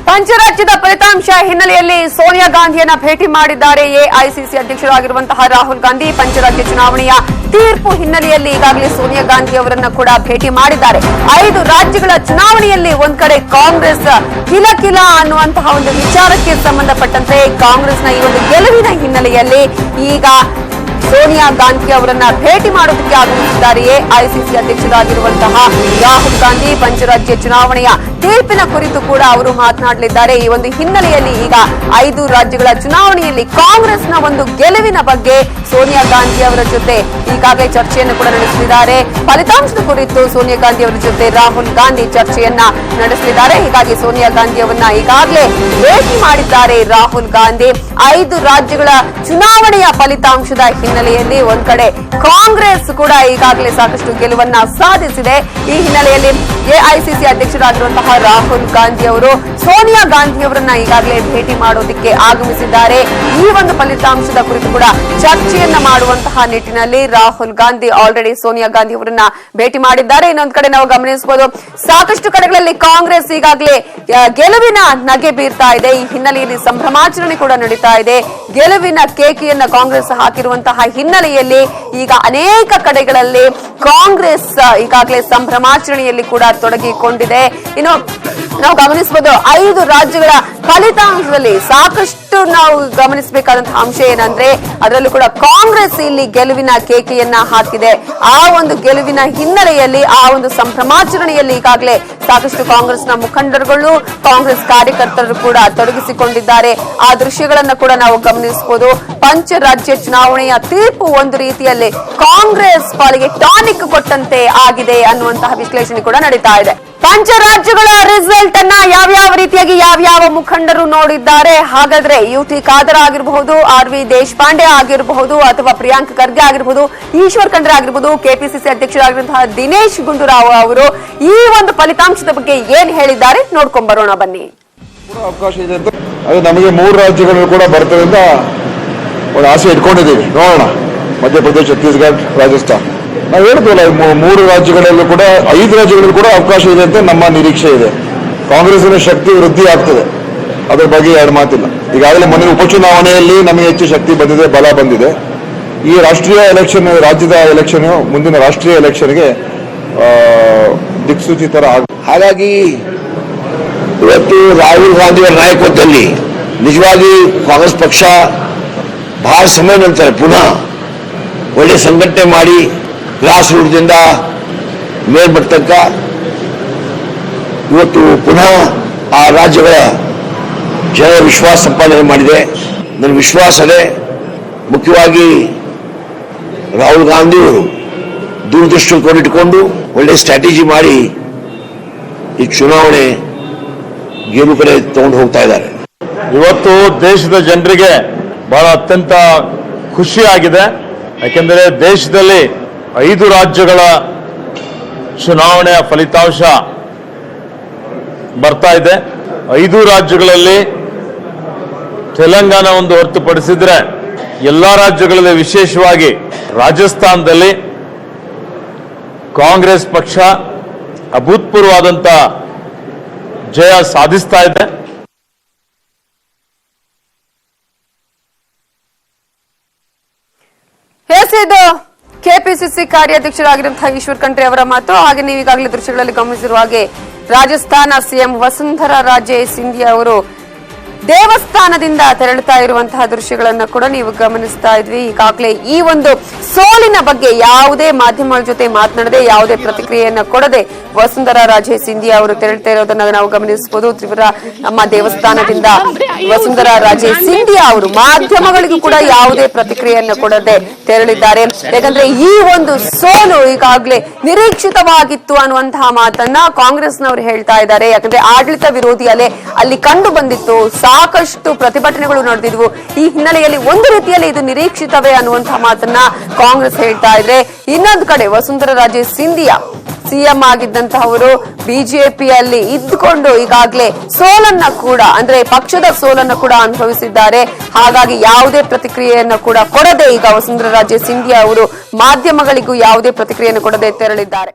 ಪಂಚರಾಜ್ಯದ ಫಲಿತಾಂಶ ಹಿನ್ನೆಲೆಯಲ್ಲಿ ಸೋನಿಯಾ ಗಾಂಧಿಯನ್ನ ಭೇಟಿ ಮಾಡಿದ್ದಾರೆ ಎಐಸಿಸಿ ಅಧ್ಯಕ್ಷರಾಗಿರುವಂತಹ ರಾಹುಲ್ ಗಾಂಧಿ. ಪಂಚರಾಜ್ಯ ಚುನಾವಣೆಯ ತೀರ್ಪು ಹಿನ್ನೆಲೆಯಲ್ಲಿ ಈಗಾಗಲೇ ಸೋನಿಯಾ ಗಾಂಧಿ ಅವರನ್ನ ಕೂಡ ಭೇಟಿ ಮಾಡಿದ್ದಾರೆ. 5 ರಾಜ್ಯಗಳ ಚುನಾವಣೆಯಲ್ಲಿ ಒಂದ್ ಕಡೆ ಕಾಂಗ್ರೆಸ್ ಕಿಲ ಅನ್ನುವಂತಹ ಒಂದು ವಿಚಾರಕ್ಕೆ ಸಂಬಂಧಪಟ್ಟಂತೆ ಕಾಂಗ್ರೆಸ್ನ ಈ ಒಂದು ಗೆಲುವಿನ ಹಿನ್ನೆಲೆಯಲ್ಲಿ ಈಗ ಸೋನಿಯಾ ಗಾಂಧಿ ಅವರನ್ನ ಭೇಟಿ ಮಾಡೋದಕ್ಕೆ ಆಗಮಿಸಿದ್ದಾರೆ ಎಐಸಿಸಿ ಅಧ್ಯಕ್ಷರಾಗಿರುವಂತಹ ರಾಹುಲ್ ಗಾಂಧಿ. ಪಂಚರಾಜ್ಯ ಚುನಾವಣೆಯ ತೀರ್ಪಿನ ಕುರಿತು ಕೂಡ ಅವರು ಮಾತನಾಡಲಿದ್ದಾರೆ. ಈ ಒಂದು ಹಿನ್ನೆಲೆಯಲ್ಲಿ ಈಗ 5 ರಾಜ್ಯಗಳ ಚುನಾವಣೆಯಲ್ಲಿ ಕಾಂಗ್ರೆಸ್ನ ಒಂದು ಗೆಲುವಿನ ಬಗ್ಗೆ ಸೋನಿಯಾ ಗಾಂಧಿ ಅವರ ಜೊತೆ ಈಗಾಗಲೇ ಚರ್ಚೆಯನ್ನು ಕೂಡ ನಡೆಸಲಿದ್ದಾರೆ. ಫಲಿತಾಂಶದ ಕುರಿತು ಸೋನಿಯಾ ಗಾಂಧಿ ಅವರ ಜೊತೆ ರಾಹುಲ್ ಗಾಂಧಿ ಚರ್ಚೆಯನ್ನ ನಡೆಸಲಿದ್ದಾರೆ. ಹೀಗಾಗಿ ಸೋನಿಯಾ ಗಾಂಧಿ ಅವರನ್ನ ಈಗಾಗಲೇ ಭೇಟಿ ಮಾಡಿದ್ದಾರೆ ರಾಹುಲ್ ಗಾಂಧಿ. 5 ರಾಜ್ಯಗಳ ಚುನಾವಣೆಯ ಫಲಿತಾಂಶದ ಹಿನ್ನೆಲೆಯಲ್ಲಿ ಒಂದ್ ಕಡೆ ಕಾಂಗ್ರೆಸ್ ಕೂಡ ಈಗಾಗಲೇ ಸಾಕಷ್ಟು ಗೆಲುವನ್ನ ಸಾಧಿಸಿದೆ. ಈ ಹಿನ್ನೆಲೆಯಲ್ಲಿ ಎಐಸಿಸಿ ಅಧ್ಯಕ್ಷರಾಗಿರುವಂತಹ ರಾಹುಲ್ ಗಾಂಧಿ ಅವರು ಸೋನಿಯಾ ಗಾಂಧಿ ಅವರನ್ನ ಈಗಾಗಲೇ ಭೇಟಿ ಮಾಡೋದಕ್ಕೆ ಆಗಮಿಸಿದ್ದಾರೆ. ಈ ಒಂದು ಫಲಿತಾಂಶದ ಕುರಿತು ಕೂಡ ಚರ್ಚೆಯನ್ನ ಮಾಡುವಂತಹ ನಿಟ್ಟಿನಲ್ಲಿ ರಾಹುಲ್ ಗಾಂಧಿ ಆಲ್ರೆಡಿ ಸೋನಿಯಾ ಗಾಂಧಿ ಅವರನ್ನ ಭೇಟಿ ಮಾಡಿದ್ದಾರೆ. ಇನ್ನೊಂದು ಕಡೆ ನಾವು ಗಮನಿಸಬಹುದು, ಸಾಕಷ್ಟು ಕಡೆಗಳಲ್ಲಿ ಕಾಂಗ್ರೆಸ್ ಈಗಾಗಲೇ ಗೆಲುವಿನ ನಗೆ ಬೀರ್ತಾ ಇದೆ. ಈ ಹಿನ್ನೆಲೆಯಲ್ಲಿ ಸಂಭ್ರಮಾಚರಣೆ ಕೂಡ ನಡೀತಾ ಇದೆ. ಗೆಲುವಿನ ಕೇಕೆಯನ್ನ ಕಾಂಗ್ರೆಸ್ ಹಾಕಿರುವಂತಹ ಹಿನ್ನೆಲೆಯಲ್ಲಿ ಈಗ ಅನೇಕ ಕಡೆಗಳಲ್ಲಿ ಕಾಂಗ್ರೆಸ್ ಈಗಾಗಲೇ ಸಂಭ್ರಮಾಚರಣೆಯಲ್ಲಿ ಕೂಡ ತೊಡಗಿಕೊಂಡಿದೆ. ಇನ್ನು ನಾವು ಗಮನಿಸಬಹುದು, 5 ರಾಜ್ಯಗಳ ಫಲಿತಾಂಶದಲ್ಲಿ ಸಾಕಷ್ಟು ನಾವು ಗಮನಿಸಬೇಕಾದಂತಹ ಅಂಶ ಏನಂದ್ರೆ ಅದರಲ್ಲೂ ಕೂಡ ಕಾಂಗ್ರೆಸ್ ಇಲ್ಲಿ ಗೆಲುವಿನ ಕೇಕೆಯನ್ನ ಹಾಕಿದೆ. ಆ ಒಂದು ಗೆಲುವಿನ ಹಿನ್ನೆಲೆಯಲ್ಲಿ ಆ ಒಂದು ಸಂಭ್ರಮಾಚರಣೆಯಲ್ಲಿ ಈಗಾಗಲೇ ಸಾಕಷ್ಟು ಕಾಂಗ್ರೆಸ್ನ ಮುಖಂಡರುಗಳು ಕಾಂಗ್ರೆಸ್ ಕಾರ್ಯಕರ್ತರು ಕೂಡ ತೊಡಗಿಸಿಕೊಂಡಿದ್ದಾರೆ. ಆ ದೃಶ್ಯಗಳನ್ನ ಕೂಡ ನಾವು ಗಮನಿಸಬಹುದು. ಪಂಚರಾಜ್ಯ ಚುನಾವಣೆಯ ತೀರ್ಪು ಒಂದು ರೀತಿಯಲ್ಲಿ ಕಾಂಗ್ರೆಸ್ ಪಾಲಿಗೆ ಟಾನಿಕ್ ಕೊಟ್ಟಂತೆ ಆಗಿದೆ ಅನ್ನುವಂತಹ ವಿಶ್ಲೇಷಣೆ ಕೂಡ ನಡೀತಾ ಇದೆ. ಪಂಚರಾಜ್ಯಗಳ ರಿಸಲ್ಟ್ ಅನ್ನ ಯಾವ್ಯಾವ ರೀತಿಯಾಗಿ ಯಾವ್ಯಾವ ಮುಖಂಡರು ನೋಡಿದ್ದಾರೆ? ಹಾಗಾದ್ರೆ ಯುಟಿ ಖಾದರ್ ಆಗಿರಬಹುದು, ಆರ್.ವಿ. ದೇಶಪಾಂಡೆ ಆಗಿರಬಹುದು, ಅಥವಾ ಪ್ರಿಯಾಂಕ್ ಖರ್ಗೆ ಆಗಿರಬಹುದು, ಈಶ್ವರ್ ಖಂಡ್ರೆ ಆಗಿರಬಹುದು, ಕೆಪಿಸಿಸಿ ಅಧ್ಯಕ್ಷರಾಗಿರುವಂತಹ ದಿನೇಶ್ ಗುಂಡೂರಾವ್ ಅವರು ಈ ಒಂದು ಫಲಿತಾಂಶದ ಬಗ್ಗೆ ಏನ್ ಹೇಳಿದ್ದಾರೆ ನೋಡ್ಕೊಂಡ್ ಬರೋಣ ಬನ್ನಿ. ಅವಕಾಶ ಇದೆ ಅಂತ ಅದು ನಮಗೆ 3 ರಾಜ್ಯಗಳು ಕೂಡ ಬರ್ತದೆ ಅಂತ ಒಂದು ಆಸೆ ಇಟ್ಕೊಂಡಿದ್ದೀವಿ. ನೋಡೋಣ, ಮಧ್ಯಪ್ರದೇಶ, ಛತ್ತೀಸ್ಗಢ, ರಾಜಸ್ಥಾನ್. ನಾವು ಹೇಳ್ತೀವಲ್ಲ, 3 ರಾಜ್ಯಗಳಲ್ಲೂ ಕೂಡ 5 ರಾಜ್ಯಗಳಲ್ಲೂ ಕೂಡ ಅವಕಾಶ ಇದೆ ಅಂತ ನಮ್ಮ ನಿರೀಕ್ಷೆ ಇದೆ. ಕಾಂಗ್ರೆಸ್ಸಿನ ಶಕ್ತಿ ವೃದ್ಧಿ ಆಗ್ತದೆ, ಅದರ ಬಗ್ಗೆ 2 ಮಾತಿಲ್ಲ. ಈಗಾಗಲೇ ಮೊನ್ನೆ ಉಪಚುನಾವಣೆಯಲ್ಲಿ ನಮಗೆ ಹೆಚ್ಚು ಶಕ್ತಿ ಬಂದಿದೆ, ಬಲ ಬಂದಿದೆ. ಈ ರಾಷ್ಟ್ರೀಯ ಎಲೆಕ್ಷನ್, ರಾಜ್ಯದ ಎಲೆಕ್ಷನ್ ಮುಂದಿನ ರಾಷ್ಟ್ರೀಯ ಎಲೆಕ್ಷನ್ಗೆ ದಿಕ್ಸೂಚಿ ತರ ಹಾಗಾಗಿ ಇವತ್ತು ರಾಹುಲ್ ಗಾಂಧಿಯವರ ನಾಯಕತ್ವದಲ್ಲಿ ನಿಜವಾಗಿ ಕಾಂಗ್ರೆಸ್ ಪಕ್ಷ ಬಹಳ ಸಮಯ ನಂತರ ಪುನಃ ಒಳ್ಳೆ ಸಂಘಟನೆ ಮಾಡಿ ಗ್ರಾಸ್ ರೂಟ್ದಿಂದ ಮೇಲ್ಮಟ್ಟ ತನಕ ಇವತ್ತು ಪುನಃ ಆ ರಾಜ್ಯಗಳ ಜನರ ವಿಶ್ವಾಸ ಸಂಪಾದನೆ ಮಾಡಿದೆ. ನನ್ನ ವಿಶ್ವಾಸವೇ ಮುಖ್ಯವಾಗಿ ರಾಹುಲ್ ಗಾಂಧಿಯವರು ದೂರದೃಷ್ಟಿ ಇಟ್ಟುಕೊಂಡು ಒಳ್ಳೆ ಸ್ಟ್ರಾಟಜಿ ಮಾಡಿ ಈ ಚುನಾವಣೆ ಗೆಲುವು ಕಡೆ ತಗೊಂಡು ಹೋಗ್ತಾ ಇದ್ದಾರೆ. ಇವತ್ತು ದೇಶದ ಜನರಿಗೆ ಬಹಳ ಅತ್ಯಂತ ಖುಷಿಯಾಗಿದೆ. ಯಾಕೆಂದರೆ ದೇಶದಲ್ಲಿ 5 ರಾಜ್ಯಗಳ ಚುನಾವಣೆಯ ಫಲಿತಾಂಶ ಬರ್ತಾ ಇದೆ. 5 ರಾಜ್ಯಗಳಲ್ಲಿ ತೆಲಂಗಾಣ ಒಂದು ಹೊರತುಪಡಿಸಿದ್ರೆ ಎಲ್ಲಾ ರಾಜ್ಯಗಳಲ್ಲಿ, ವಿಶೇಷವಾಗಿ ರಾಜಸ್ಥಾನದಲ್ಲಿ ಕಾಂಗ್ರೆಸ್ ಪಕ್ಷ ಅಭೂತಪೂರ್ವವಾದಂತ ಜಯ ಸಾಧಿಸ್ತಾ ಇದೆ. ಇದು ಕೆಪಿಸಿಸಿ ಕಾರ್ಯಾಧ್ಯಕ್ಷರಾಗಿರುವಂತಹ ಈಶ್ವರ್ ಖಂಡ್ರೆ ಅವರ ಮಾತು. ಹಾಗೆ ನೀವು ಈಗಾಗಲೇ ದೃಶ್ಯಗಳಲ್ಲಿ ಗಮನಿಸಿರುವ ಹಾಗೆ ರಾಜಸ್ಥಾನ ಸಿಎಂ ವಸುಂಧರಾ ರಾಜೇ ಸಿಂಧಿಯಾ ಅವರು ದೇವಸ್ಥಾನದಿಂದ ತೆರಳುತ್ತಾ ಇರುವಂತಹ ದೃಶ್ಯಗಳನ್ನ ಕೂಡ ನೀವು ಗಮನಿಸ್ತಾ ಇದ್ವಿ. ಈಗಾಗಲೇ ಈ ಒಂದು ಸೋಲಿನ ಬಗ್ಗೆ ಯಾವುದೇ ಮಾಧ್ಯಮಗಳ ಜೊತೆ ಮಾತನಾಡದೆ, ಯಾವುದೇ ಪ್ರತಿಕ್ರಿಯೆಯನ್ನ ಕೊಡದೆ ವಸುಂಧರಾ ರಾಜೇ ಸಿಂಧಿಯಾ ಅವರು ತೆರಳುತ್ತಾ ಇರೋದನ್ನ ನಾವು ಗಮನಿಸಬಹುದು. ತ್ರಿಪುರ ನಮ್ಮ ದೇವಸ್ಥಾನದಿಂದ ವಸುಂಧರಾ ರಾಜೇ ಸಿಂಧಿಯಾ ಅವರು ಮಾಧ್ಯಮಗಳಿಗೂ ಕೂಡ ಯಾವುದೇ ಪ್ರತಿಕ್ರಿಯೆಯನ್ನ ಕೊಡದೆ ತೆರಳಿದ್ದಾರೆ. ಯಾಕಂದ್ರೆ ಈ ಒಂದು ಸೋಲು ಈಗಾಗಲೇ ನಿರೀಕ್ಷಿತವಾಗಿತ್ತು ಅನ್ನುವಂತಹ ಮಾತನ್ನ ಕಾಂಗ್ರೆಸ್ನವರು ಹೇಳ್ತಾ ಇದ್ದಾರೆ. ಯಾಕಂದ್ರೆ ಆಡಳಿತ ವಿರೋಧಿ ಅಲೆ ಅಲ್ಲಿ ಕಂಡು ಬಂದಿತ್ತು, ಸಾಕಷ್ಟು ಪ್ರತಿಭಟನೆಗಳು ನಡೆದಿದ್ವು. ಈ ಹಿನ್ನೆಲೆಯಲ್ಲಿ ಒಂದು ರೀತಿಯಲ್ಲಿ ಇದು ನಿರೀಕ್ಷಿತವೇ ಅನ್ನುವಂತಹ ಮಾತನ್ನ ಕಾಂಗ್ರೆಸ್ ಹೇಳ್ತಾ ಇದ್ರೆ, ಇನ್ನೊಂದು ಕಡೆ ವಸುಂಧರಾ ರಾಜೇ ಸಿಂಧಿಯಾ ಸಿಎಂ ಆಗಿದ್ದಂತಹವರು ಬಿಜೆಪಿಯಲ್ಲಿ ಇದ್ದುಕೊಂಡು ಈಗಾಗಲೇ ಸೋಲನ್ನ ಕೂಡ, ಅಂದ್ರೆ ಪಕ್ಷದ ಸೋಲನ್ನ ಕೂಡ ಅನುಭವಿಸಿದ್ದಾರೆ. ಹಾಗಾಗಿ ಯಾವುದೇ ಪ್ರತಿಕ್ರಿಯೆಯನ್ನ ಕೂಡ ಕೊಡದೆ ಈಗ ವಸುಂಧರಾ ರಾಜೇ ಸಿಂಧಿಯಾ ಅವರು ಮಾಧ್ಯಮಗಳಿಗೂ ಯಾವುದೇ ಪ್ರತಿಕ್ರಿಯೆಯನ್ನು ಕೊಡದೆ ತೆರಳಿದ್ದಾರೆ.